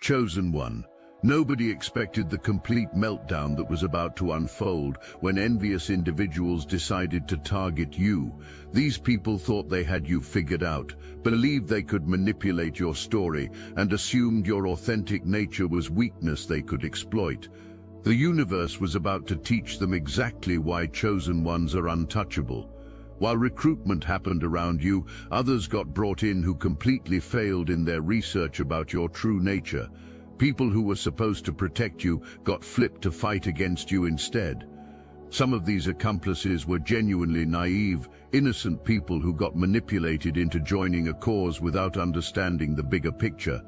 Chosen one. Nobody expected the complete meltdown that was about to unfold when envious individuals decided to target you. These people thought they had you figured out, believed they could manipulate your story, and assumed your authentic nature was weakness they could exploit. The universe was about to teach them exactly why chosen ones are untouchable. While recruitment happened around you, others got brought in who completely failed in their research about your true nature. People who were supposed to protect you got flipped to fight against you instead. Some of these accomplices were genuinely naive, innocent people who got manipulated into joining a cause without understanding the bigger picture.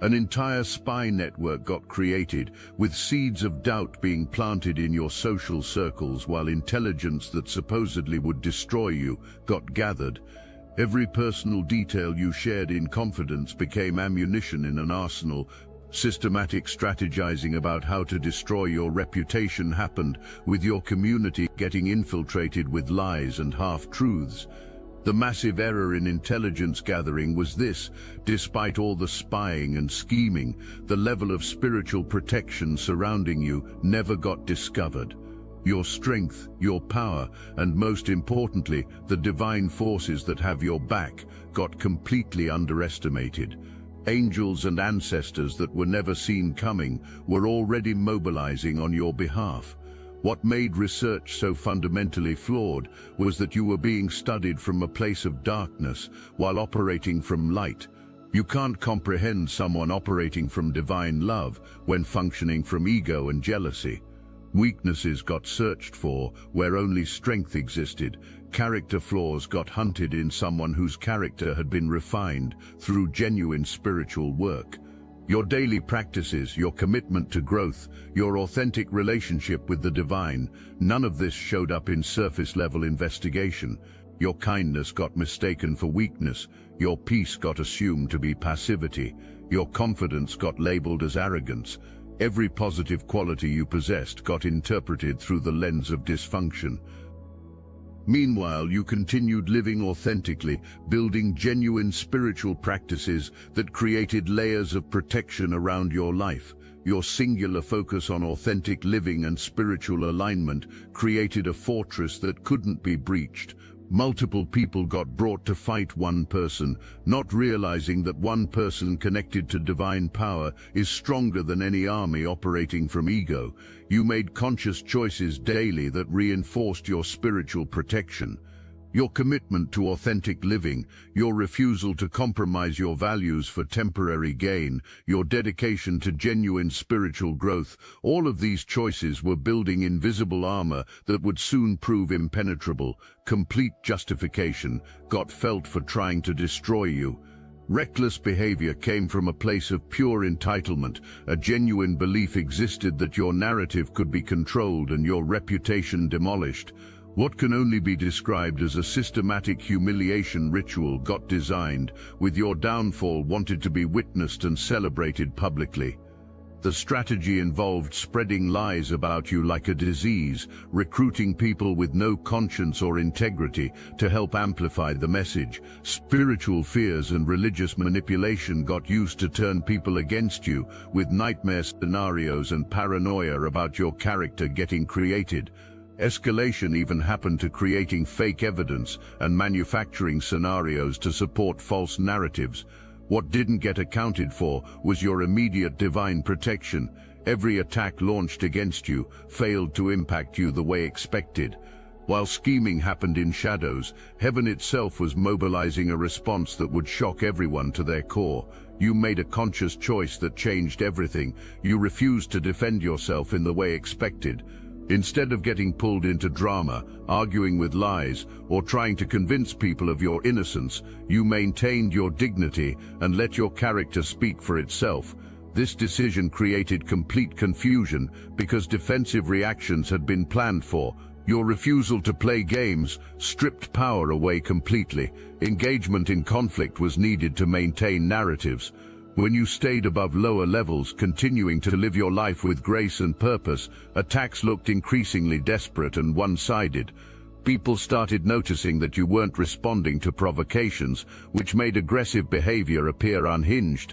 An entire spy network got created, with seeds of doubt being planted in your social circles, while intelligence that supposedly would destroy you got gathered. Every personal detail you shared in confidence became ammunition in an arsenal. Systematic strategizing about how to destroy your reputation happened, with your community getting infiltrated with lies and half-truths. The massive error in intelligence gathering was this: despite all the spying and scheming, the level of spiritual protection surrounding you never got discovered. Your strength, your power, and most importantly, the divine forces that have your back, got completely underestimated. Angels and ancestors that were never seen coming were already mobilizing on your behalf. What made research so fundamentally flawed was that you were being studied from a place of darkness while operating from light. You can't comprehend someone operating from divine love when functioning from ego and jealousy. Weaknesses got searched for where only strength existed. Character flaws got hunted in someone whose character had been refined through genuine spiritual work. Your daily practices, your commitment to growth, your authentic relationship with the divine, none of this showed up in surface-level investigation. Your kindness got mistaken for weakness. Your peace got assumed to be passivity. Your confidence got labeled as arrogance. Every positive quality you possessed got interpreted through the lens of dysfunction. Meanwhile, you continued living authentically, building genuine spiritual practices that created layers of protection around your life. Your singular focus on authentic living and spiritual alignment created a fortress that couldn't be breached. Multiple people got brought to fight one person, not realizing that one person connected to divine power is stronger than any army operating from ego. You made conscious choices daily that reinforced your spiritual protection. Your commitment to authentic living, your refusal to compromise your values for temporary gain, your dedication to genuine spiritual growth, all of these choices were building invisible armor that would soon prove impenetrable. Complete justification got felt for trying to destroy you. Reckless behavior came from a place of pure entitlement. A genuine belief existed that your narrative could be controlled and your reputation demolished. What can only be described as a systematic humiliation ritual got designed, with your downfall wanted to be witnessed and celebrated publicly. The strategy involved spreading lies about you like a disease, recruiting people with no conscience or integrity to help amplify the message. Spiritual fears and religious manipulation got used to turn people against you, with nightmare scenarios and paranoia about your character getting created. Escalation even happened to creating fake evidence and manufacturing scenarios to support false narratives. What didn't get accounted for was your immediate divine protection. Every attack launched against you failed to impact you the way expected. While scheming happened in shadows, heaven itself was mobilizing a response that would shock everyone to their core. You made a conscious choice that changed everything. You refused to defend yourself in the way expected. Instead of getting pulled into drama, arguing with lies, or trying to convince people of your innocence, you maintained your dignity and let your character speak for itself. This decision created complete confusion because defensive reactions had been planned for. Your refusal to play games stripped power away completely. Engagement in conflict was needed to maintain narratives. When you stayed above lower levels, continuing to live your life with grace and purpose, attacks looked increasingly desperate and one-sided. People started noticing that you weren't responding to provocations, which made aggressive behavior appear unhinged.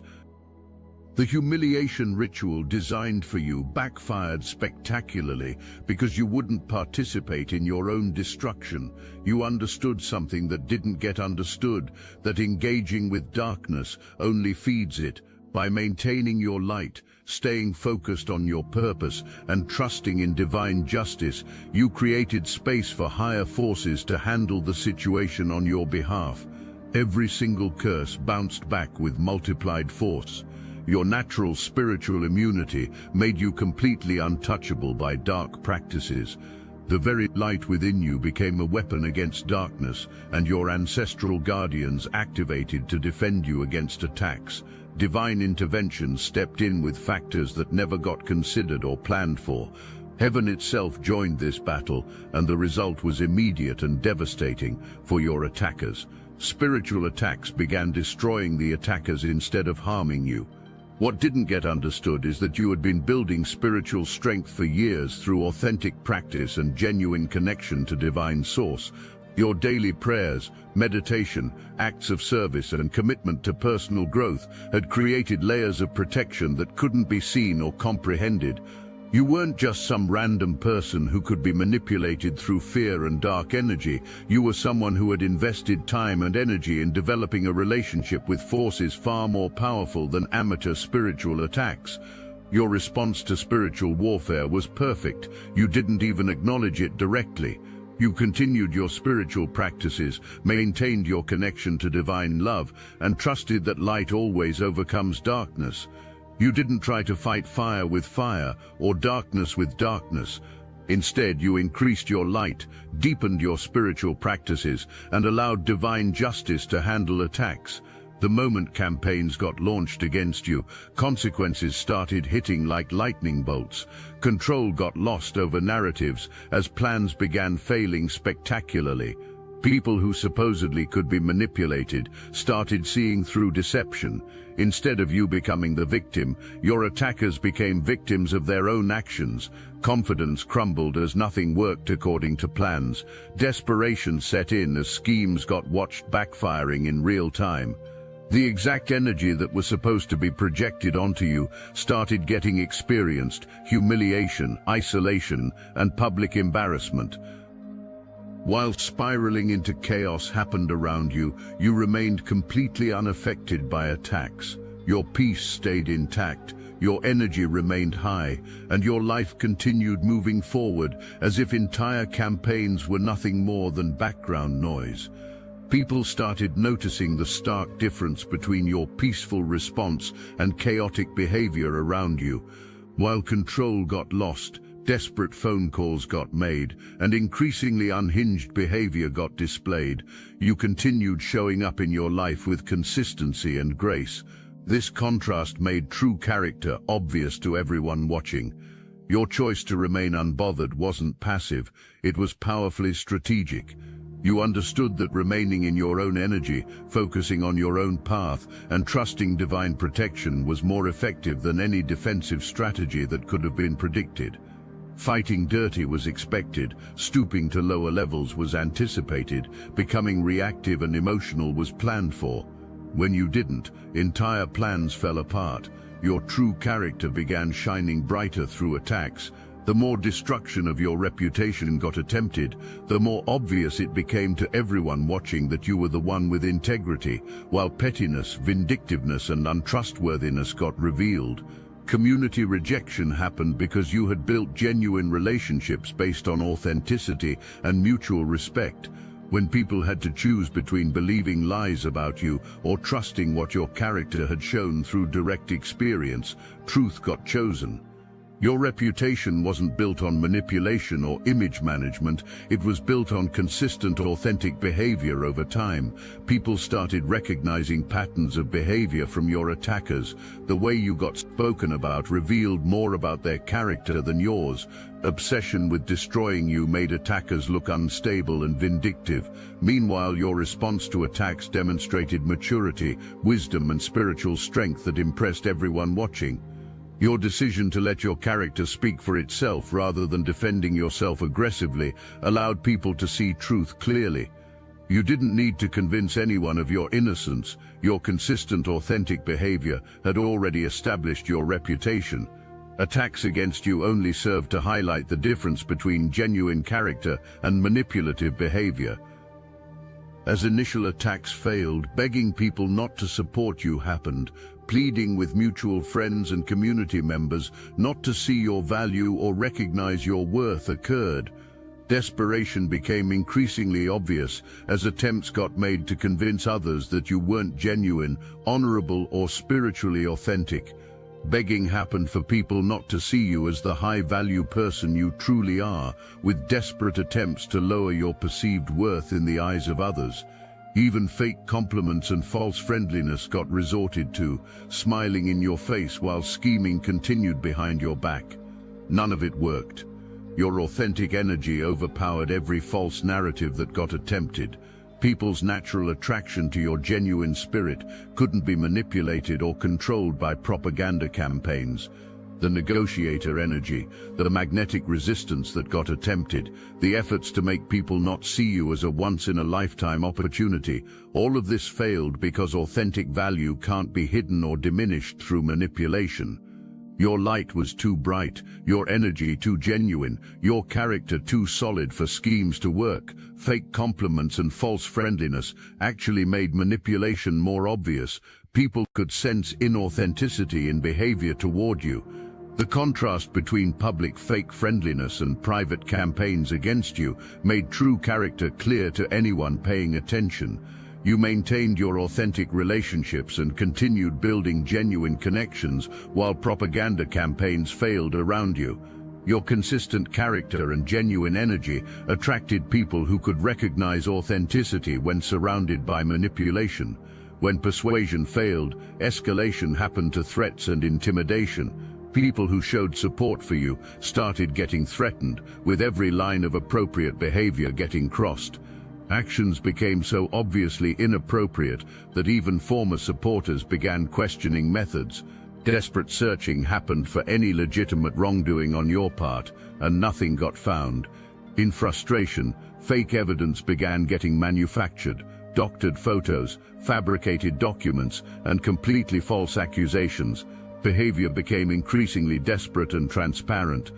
The humiliation ritual designed for you backfired spectacularly because you wouldn't participate in your own destruction. You understood something that didn't get understood, that engaging with darkness only feeds it. By maintaining your light, staying focused on your purpose, and trusting in divine justice, you created space for higher forces to handle the situation on your behalf. Every single curse bounced back with multiplied force. Your natural spiritual immunity made you completely untouchable by dark practices. The very light within you became a weapon against darkness, and your ancestral guardians activated to defend you against attacks. Divine intervention stepped in with factors that never got considered or planned for. Heaven itself joined this battle, and the result was immediate and devastating for your attackers. Spiritual attacks began destroying the attackers instead of harming you. What didn't get understood is that you had been building spiritual strength for years through authentic practice and genuine connection to divine source. Your daily prayers, meditation, acts of service, and commitment to personal growth had created layers of protection that couldn't be seen or comprehended. You weren't just some random person who could be manipulated through fear and dark energy. You were someone who had invested time and energy in developing a relationship with forces far more powerful than amateur spiritual attacks. Your response to spiritual warfare was perfect. You didn't even acknowledge it directly. You continued your spiritual practices, maintained your connection to divine love, and trusted that light always overcomes darkness. You didn't try to fight fire with fire or darkness with darkness. Instead, you increased your light, deepened your spiritual practices, and allowed divine justice to handle attacks. The moment campaigns got launched against you, consequences started hitting like lightning bolts. Control got lost over narratives as plans began failing spectacularly. People who supposedly could be manipulated started seeing through deception. Instead of you becoming the victim, your attackers became victims of their own actions. Confidence crumbled as nothing worked according to plans. Desperation set in as schemes got watched backfiring in real time. The exact energy that was supposed to be projected onto you started getting experienced humiliation, isolation, and public embarrassment. While spiraling into chaos happened around you, you remained completely unaffected by attacks. Your peace stayed intact, your energy remained high, and your life continued moving forward as if entire campaigns were nothing more than background noise. People started noticing the stark difference between your peaceful response and chaotic behavior around you. While control got lost, desperate phone calls got made, and increasingly unhinged behavior got displayed, you continued showing up in your life with consistency and grace. This contrast made true character obvious to everyone watching. Your choice to remain unbothered wasn't passive, it was powerfully strategic. You understood that remaining in your own energy, focusing on your own path, and trusting divine protection was more effective than any defensive strategy that could have been predicted. Fighting dirty was expected, stooping to lower levels was anticipated, becoming reactive and emotional was planned for. When you didn't, entire plans fell apart. Your true character began shining brighter through attacks. The more destruction of your reputation got attempted, the more obvious it became to everyone watching that you were the one with integrity, while pettiness, vindictiveness, and untrustworthiness got revealed. Community rejection happened because you had built genuine relationships based on authenticity and mutual respect. When people had to choose between believing lies about you or trusting what your character had shown through direct experience, truth got chosen. Your reputation wasn't built on manipulation or image management, it was built on consistent, authentic behavior over time. People started recognizing patterns of behavior from your attackers. The way you got spoken about revealed more about their character than yours. Obsession with destroying you made attackers look unstable and vindictive. Meanwhile, your response to attacks demonstrated maturity, wisdom, and spiritual strength that impressed everyone watching. Your decision to let your character speak for itself rather than defending yourself aggressively allowed people to see truth clearly. You didn't need to convince anyone of your innocence. Your consistent, authentic behavior had already established your reputation. Attacks against you only served to highlight the difference between genuine character and manipulative behavior. As initial attacks failed, begging people not to support you happened, pleading with mutual friends and community members not to see your value or recognize your worth occurred. Desperation became increasingly obvious as attempts got made to convince others that you weren't genuine, honorable, or spiritually authentic. Begging happened for people not to see you as the high-value person you truly are, with desperate attempts to lower your perceived worth in the eyes of others. Even fake compliments and false friendliness got resorted to, smiling in your face while scheming continued behind your back. None of it worked. Your authentic energy overpowered every false narrative that got attempted. People's natural attraction to your genuine spirit couldn't be manipulated or controlled by propaganda campaigns. The negotiator energy, the magnetic resistance that got attempted, the efforts to make people not see you as a once-in-a-lifetime opportunity, all of this failed because authentic value can't be hidden or diminished through manipulation. Your light was too bright, your energy too genuine, your character too solid for schemes to work. Fake compliments and false friendliness actually made manipulation more obvious. People could sense inauthenticity in behavior toward you. The contrast between public fake friendliness and private campaigns against you made true character clear to anyone paying attention. You maintained your authentic relationships and continued building genuine connections while propaganda campaigns failed around you. Your consistent character and genuine energy attracted people who could recognize authenticity when surrounded by manipulation. When persuasion failed, escalation happened to threats and intimidation. People who showed support for you started getting threatened, with every line of appropriate behavior getting crossed. Actions became so obviously inappropriate that even former supporters began questioning methods. Desperate searching happened for any legitimate wrongdoing on your part, and nothing got found. In frustration, fake evidence began getting manufactured. Doctored photos, fabricated documents, and completely false accusations. Behavior became increasingly desperate and transparent.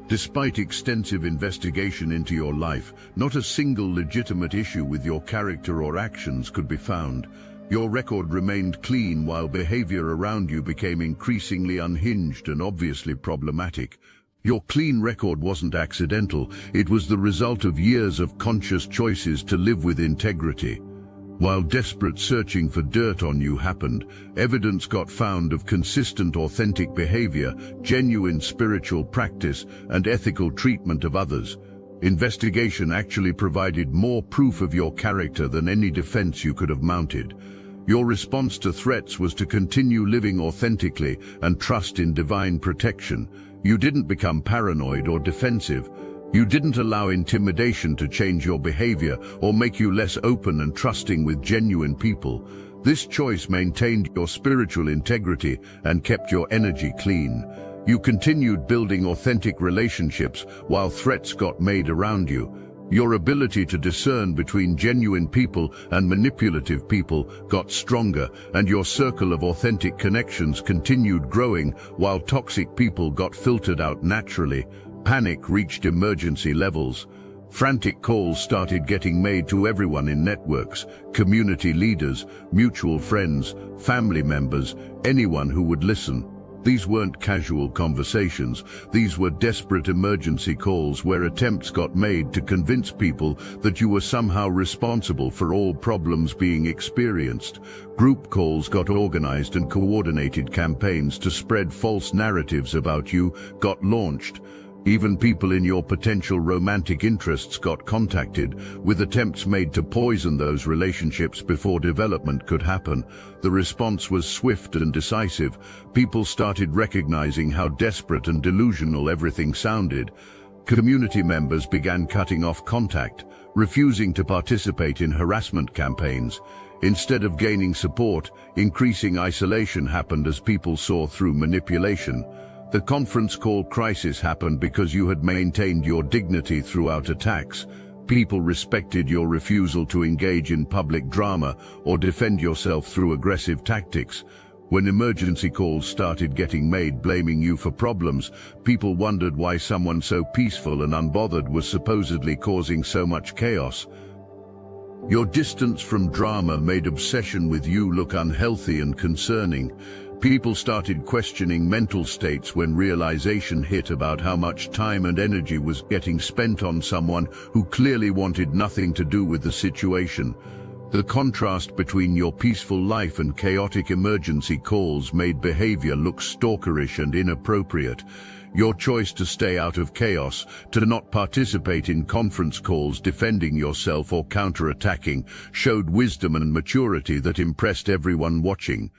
Despite extensive investigation into your life, not a single legitimate issue with your character or actions could be found. Your record remained clean while behavior around you became increasingly unhinged and obviously problematic. Your clean record wasn't accidental, it was the result of years of conscious choices to live with integrity. While desperate searching for dirt on you happened, evidence got found of consistent authentic behavior, genuine spiritual practice, and ethical treatment of others. Investigation actually provided more proof of your character than any defense you could have mounted. Your response to threats was to continue living authentically and trust in divine protection. You didn't become paranoid or defensive. You didn't allow intimidation to change your behavior or make you less open and trusting with genuine people. This choice maintained your spiritual integrity and kept your energy clean. You continued building authentic relationships while threats got made around you. Your ability to discern between genuine people and manipulative people got stronger, and your circle of authentic connections continued growing while toxic people got filtered out naturally. Panic reached emergency levels. Frantic calls started getting made to everyone in networks, community leaders, mutual friends, family members, anyone who would listen. These weren't casual conversations. These were desperate emergency calls where attempts got made to convince people that you were somehow responsible for all problems being experienced. Group calls got organized and coordinated campaigns to spread false narratives about you got launched. Even people in your potential romantic interests got contacted, with attempts made to poison those relationships before development could happen. The response was swift and decisive. People started recognizing how desperate and delusional everything sounded. Community members began cutting off contact, refusing to participate in harassment campaigns. Instead of gaining support, increasing isolation happened as people saw through manipulation. The conference call crisis happened because you had maintained your dignity throughout attacks. People respected your refusal to engage in public drama or defend yourself through aggressive tactics. When emergency calls started getting made blaming you for problems, people wondered why someone so peaceful and unbothered was supposedly causing so much chaos. Your distance from drama made obsession with you look unhealthy and concerning. People started questioning mental states when realization hit about how much time and energy was getting spent on someone who clearly wanted nothing to do with the situation. The contrast between your peaceful life and chaotic emergency calls made behavior look stalkerish and inappropriate. Your choice to stay out of chaos, to not participate in conference calls defending yourself or counterattacking, showed wisdom and maturity that impressed everyone watching.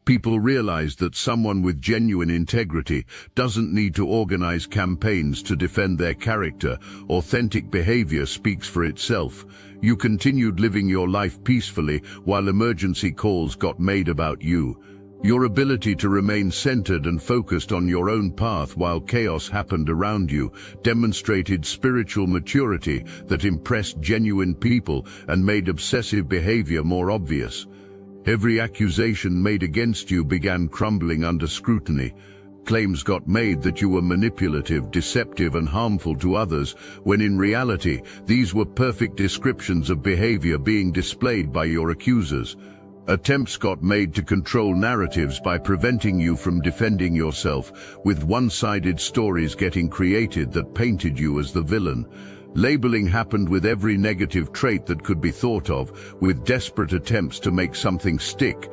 People realized that someone with genuine integrity doesn't need to organize campaigns to defend their character. Authentic behavior speaks for itself. You continued living your life peacefully while emergency calls got made about you. Your ability to remain centered and focused on your own path while chaos happened around you demonstrated spiritual maturity that impressed genuine people and made obsessive behavior more obvious. Every accusation made against you began crumbling under scrutiny. Claims got made that you were manipulative, deceptive, and harmful to others, when in reality, these were perfect descriptions of behavior being displayed by your accusers. Attempts got made to control narratives by preventing you from defending yourself, with one-sided stories getting created that painted you as the villain. Labeling happened with every negative trait that could be thought of, with desperate attempts to make something stick.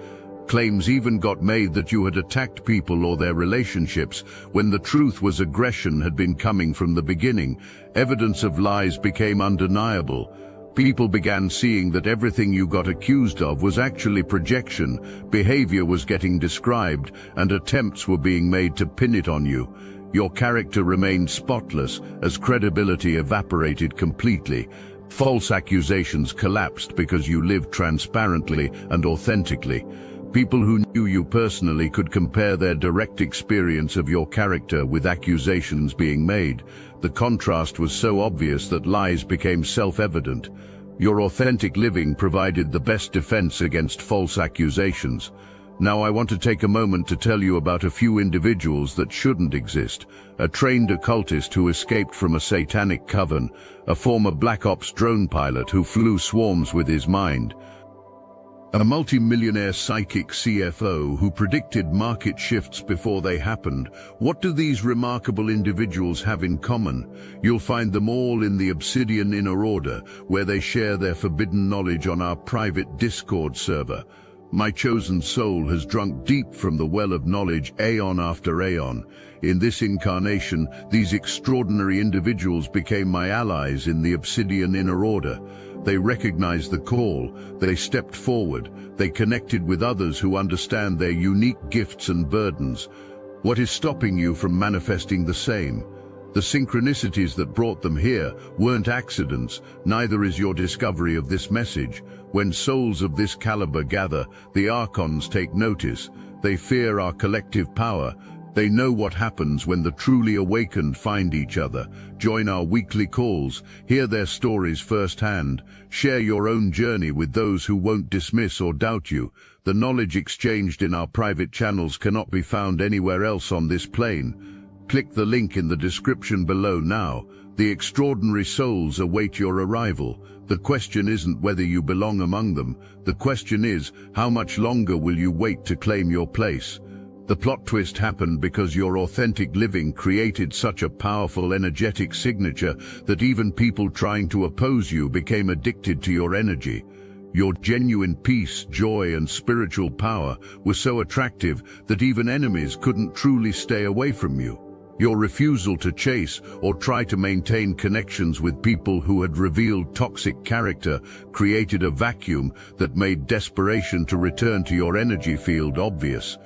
Claims even got made that you had attacked people or their relationships, when the truth was aggression had been coming from the beginning. Evidence of lies became undeniable. People began seeing that everything you got accused of was actually projection, behavior was getting described, and attempts were being made to pin it on you. Your character remained spotless as credibility evaporated completely. False accusations collapsed because you lived transparently and authentically. People who knew you personally could compare their direct experience of your character with accusations being made. The contrast was so obvious that lies became self-evident. Your authentic living provided the best defense against false accusations. Now I want to take a moment to tell you about a few individuals that shouldn't exist. A trained occultist who escaped from a satanic coven, a former Black Ops drone pilot who flew swarms with his mind, a multi-millionaire psychic CFO who predicted market shifts before they happened. What do these remarkable individuals have in common? You'll find them all in the Obsidian Inner Order, where they share their forbidden knowledge on our private Discord server. My chosen soul has drunk deep from the well of knowledge aeon after aeon. In this incarnation, these extraordinary individuals became my allies in the Obsidian Inner Order. They recognized the call, they stepped forward, they connected with others who understand their unique gifts and burdens. What is stopping you from manifesting the same? The synchronicities that brought them here weren't accidents, neither is your discovery of this message. When souls of this caliber gather, the Archons take notice. They fear our collective power. They know what happens when the truly awakened find each other. Join our weekly calls, hear their stories firsthand, share your own journey with those who won't dismiss or doubt you. The knowledge exchanged in our private channels cannot be found anywhere else on this plane. Click the link in the description below now. The extraordinary souls await your arrival. The question isn't whether you belong among them. The question is, how much longer will you wait to claim your place? The plot twist happened because your authentic living created such a powerful energetic signature that even people trying to oppose you became addicted to your energy. Your genuine peace, joy, and spiritual power were so attractive that even enemies couldn't truly stay away from you. Your refusal to chase or try to maintain connections with people who had revealed toxic character created a vacuum that made desperation to return to your energy field obvious.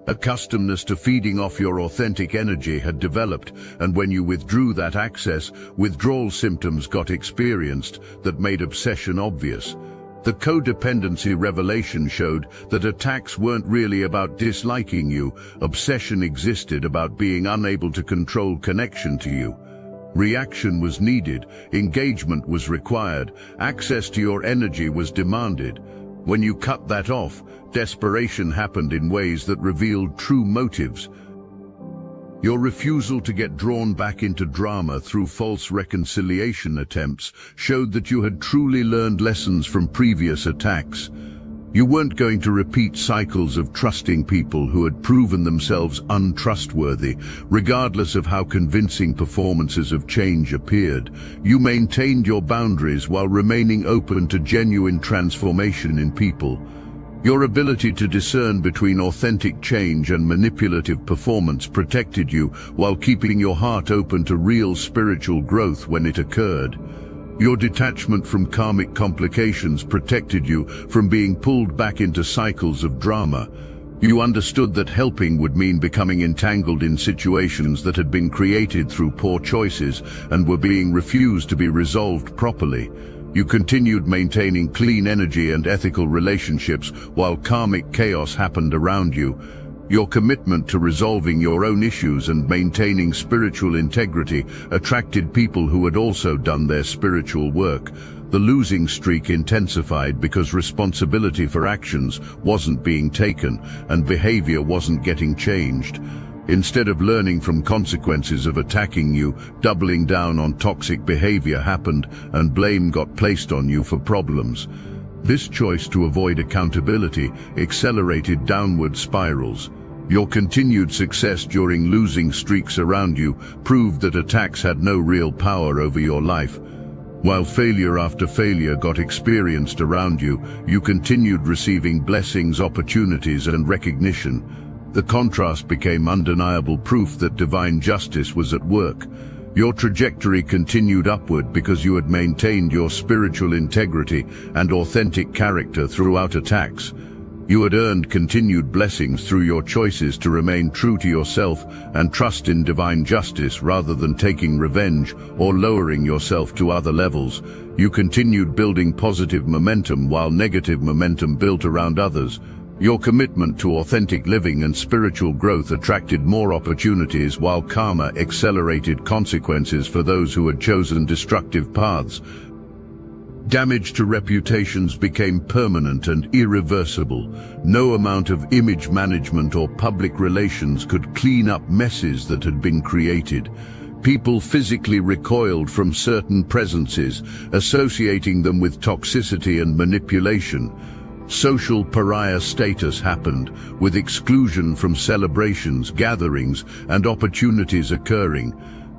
Accustomedness to feeding off your authentic energy had developed, and when you withdrew that access, withdrawal symptoms got experienced that made obsession obvious. The codependency revelation showed that attacks weren't really about disliking you. Obsession existed about being unable to control connection to you. Reaction was needed, engagement was required, access to your energy was demanded. When you cut that off, desperation happened in ways that revealed true motives. Your refusal to get drawn back into drama through false reconciliation attempts showed that you had truly learned lessons from previous attacks. You weren't going to repeat cycles of trusting people who had proven themselves untrustworthy, regardless of how convincing performances of change appeared. You maintained your boundaries while remaining open to genuine transformation in people. Your ability to discern between authentic change and manipulative performance protected you while keeping your heart open to real spiritual growth when it occurred. Your detachment from karmic complications protected you from being pulled back into cycles of drama. You understood that helping would mean becoming entangled in situations that had been created through poor choices and were being refused to be resolved properly. You continued maintaining clean energy and ethical relationships while karmic chaos happened around you. Your commitment to resolving your own issues and maintaining spiritual integrity attracted people who had also done their spiritual work. The losing streak intensified because responsibility for actions wasn't being taken and behavior wasn't getting changed. Instead of learning from consequences of attacking you, doubling down on toxic behavior happened and blame got placed on you for problems. This choice to avoid accountability accelerated downward spirals. Your continued success during losing streaks around you proved that attacks had no real power over your life. While failure after failure got experienced around you, you continued receiving blessings, opportunities, and recognition. The contrast became undeniable proof that divine justice was at work. Your trajectory continued upward because you had maintained your spiritual integrity and authentic character throughout attacks. You had earned continued blessings through your choices to remain true to yourself and trust in divine justice rather than taking revenge or lowering yourself to other levels. You continued building positive momentum while negative momentum built around others. Your commitment to authentic living and spiritual growth attracted more opportunities while karma accelerated consequences for those who had chosen destructive paths. Damage to reputations became permanent and irreversible. No amount of image management or public relations could clean up messes that had been created. People physically recoiled from certain presences, associating them with toxicity and manipulation. Social pariah status happened, with exclusion from celebrations, gatherings, and opportunities occurring.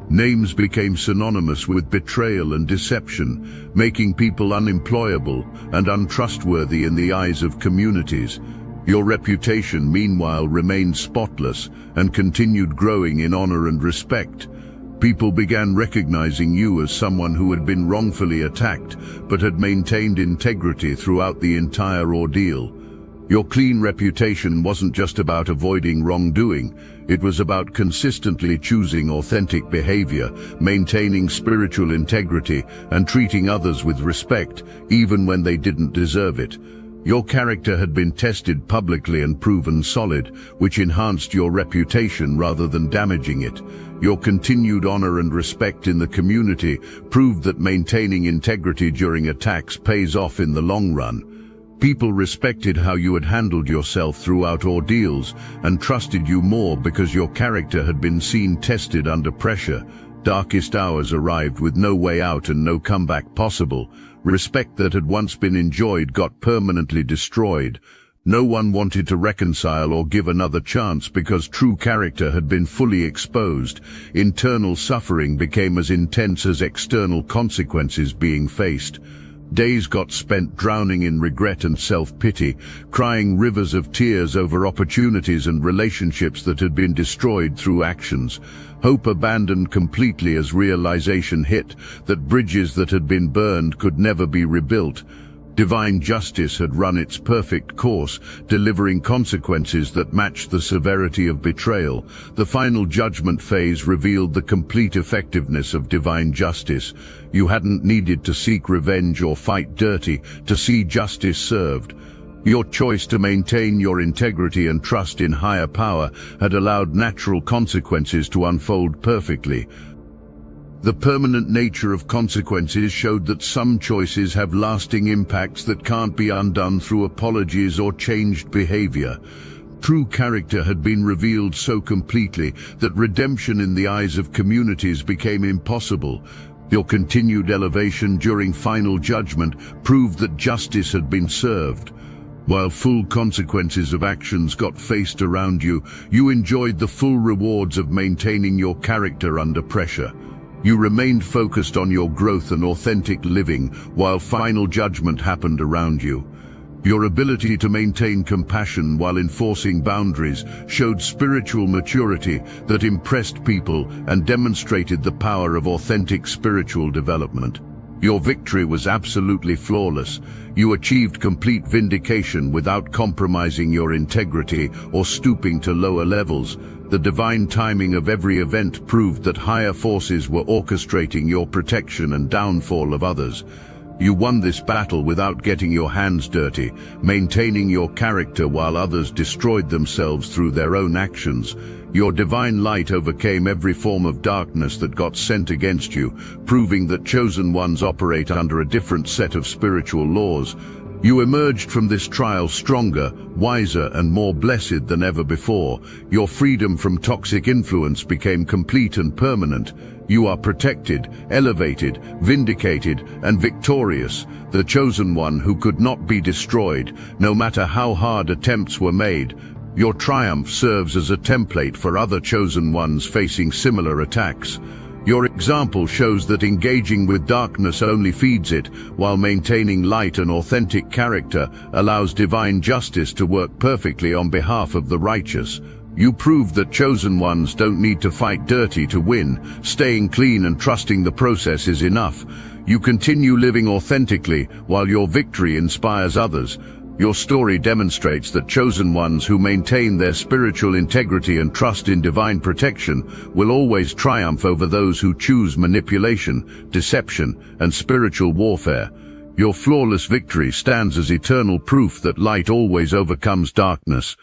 Names became synonymous with betrayal and deception, making people unemployable and untrustworthy in the eyes of communities. Your reputation, meanwhile, remained spotless and continued growing in honor and respect. People began recognizing you as someone who had been wrongfully attacked but had maintained integrity throughout the entire ordeal. Your clean reputation wasn't just about avoiding wrongdoing, it was about consistently choosing authentic behavior, maintaining spiritual integrity, and treating others with respect, even when they didn't deserve it. Your character had been tested publicly and proven solid, which enhanced your reputation rather than damaging it. Your continued honor and respect in the community proved that maintaining integrity during attacks pays off in the long run. People respected how you had handled yourself throughout ordeals and trusted you more because your character had been seen tested under pressure. Darkest hours arrived with no way out and no comeback possible. Respect that had once been enjoyed got permanently destroyed. No one wanted to reconcile or give another chance because true character had been fully exposed. Internal suffering became as intense as external consequences being faced. Days got spent drowning in regret and self-pity, crying rivers of tears over opportunities and relationships that had been destroyed through actions. Hope abandoned completely as realization hit that bridges that had been burned could never be rebuilt. Divine justice had run its perfect course, delivering consequences that matched the severity of betrayal. The final judgment phase revealed the complete effectiveness of divine justice. You hadn't needed to seek revenge or fight dirty to see justice served. Your choice to maintain your integrity and trust in higher power had allowed natural consequences to unfold perfectly. The permanent nature of consequences showed that some choices have lasting impacts that can't be undone through apologies or changed behavior. True character had been revealed so completely that redemption in the eyes of communities became impossible. Your continued elevation during final judgment proved that justice had been served. While full consequences of actions got faced around you, you enjoyed the full rewards of maintaining your character under pressure. You remained focused on your growth and authentic living while final judgment happened around you. Your ability to maintain compassion while enforcing boundaries showed spiritual maturity that impressed people and demonstrated the power of authentic spiritual development. Your victory was absolutely flawless. You achieved complete vindication without compromising your integrity or stooping to lower levels. The divine timing of every event proved that higher forces were orchestrating your protection and downfall of others. You won this battle without getting your hands dirty, maintaining your character while others destroyed themselves through their own actions. Your divine light overcame every form of darkness that got sent against you, proving that chosen ones operate under a different set of spiritual laws. You emerged from this trial stronger, wiser, and more blessed than ever before. Your freedom from toxic influence became complete and permanent. You are protected, elevated, vindicated, and victorious, the chosen one who could not be destroyed, no matter how hard attempts were made. Your triumph serves as a template for other chosen ones facing similar attacks. Your example shows that engaging with darkness only feeds it, while maintaining light and authentic character allows divine justice to work perfectly on behalf of the righteous. You prove that chosen ones don't need to fight dirty to win. Staying clean and trusting the process is enough. You continue living authentically while your victory inspires others. Your story demonstrates that chosen ones who maintain their spiritual integrity and trust in divine protection will always triumph over those who choose manipulation, deception, and spiritual warfare. Your flawless victory stands as eternal proof that light always overcomes darkness.